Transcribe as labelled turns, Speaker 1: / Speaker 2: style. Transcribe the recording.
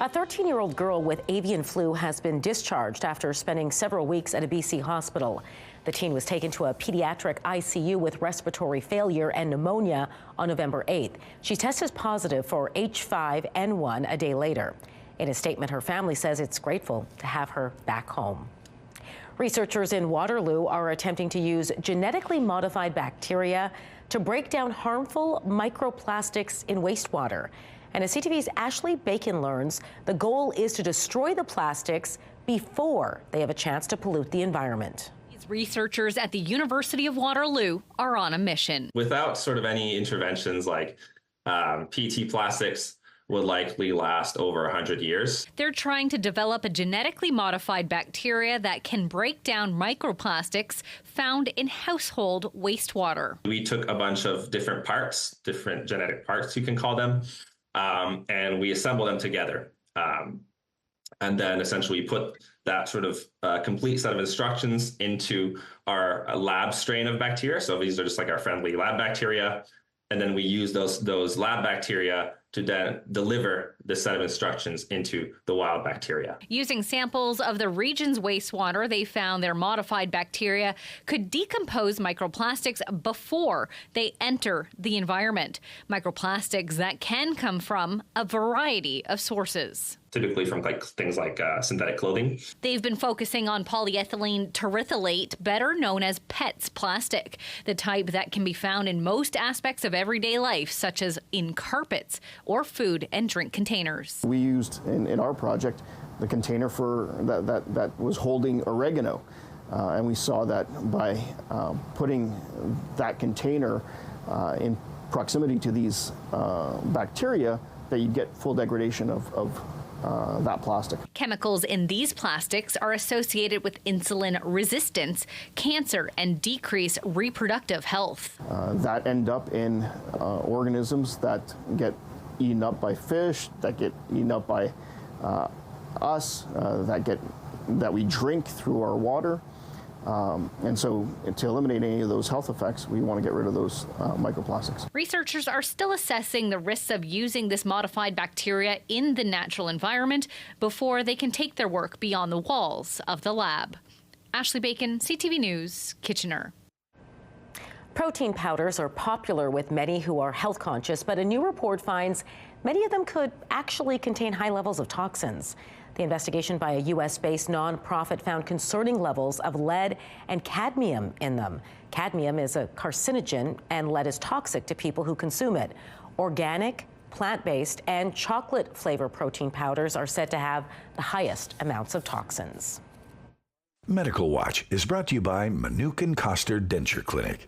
Speaker 1: A 13-year-old girl with avian flu has been discharged after spending several weeks at a BC hospital. The teen was taken to a pediatric ICU with respiratory failure and pneumonia on November 8th. She tested positive for H5N1 a day later. In a statement, her family says it's grateful to have her back home. Researchers in Waterloo are attempting to use genetically modified bacteria to break down harmful microplastics in wastewater. And as CTV's Ashley Bacon learns, the goal is to destroy the plastics before they have a chance to pollute the environment.
Speaker 2: Researchers at the University of Waterloo are on a mission.
Speaker 3: Without sort of any interventions like PET plastics would likely last over 100 years.
Speaker 2: They're trying to develop a genetically modified bacteria that can break down microplastics found in household wastewater.
Speaker 3: We took a bunch of different parts, different genetic parts you can call them, and we assemble them together. And then essentially put that sort of complete set of instructions into our lab strain of bacteria. So these are just like our friendly lab bacteria. And then we use those lab bacteria to then deliver the set of instructions into the wild bacteria.
Speaker 2: Using samples of the region's wastewater, they found their modified bacteria could decompose microplastics before they enter the environment. Microplastics that can come from a variety of sources.
Speaker 3: Typically from things like synthetic clothing.
Speaker 2: They've been focusing on polyethylene terephthalate, better known as PETS plastic, the type that can be found in most aspects of everyday life, such as in carpets or food and drink containers.
Speaker 4: We used in our project the container for that was holding oregano, and we saw that by putting that container in proximity to these bacteria, that you'd get full degradation of that plastic.
Speaker 2: Chemicals in these plastics are associated with insulin resistance, cancer, and decreased reproductive health.
Speaker 4: That end up in organisms that get eaten up by fish, that get eaten up by us, that we drink through our water. And so to eliminate any of those health effects, we want to get rid of those microplastics.
Speaker 2: Researchers are still assessing the risks of using this modified bacteria in the natural environment before they can take their work beyond the walls of the lab. Ashley Bacon, CTV News, Kitchener.
Speaker 1: Protein powders are popular with many who are health conscious, but a new report finds many of them could actually contain high levels of toxins. The investigation by a U.S.-based nonprofit found concerning levels of lead and cadmium in them. Cadmium is a carcinogen, and lead is toxic to people who consume it. Organic, plant-based, and chocolate flavor protein powders are said to have the highest amounts of toxins.
Speaker 5: Medical Watch is brought to you by Manukin Koster Denture Clinic.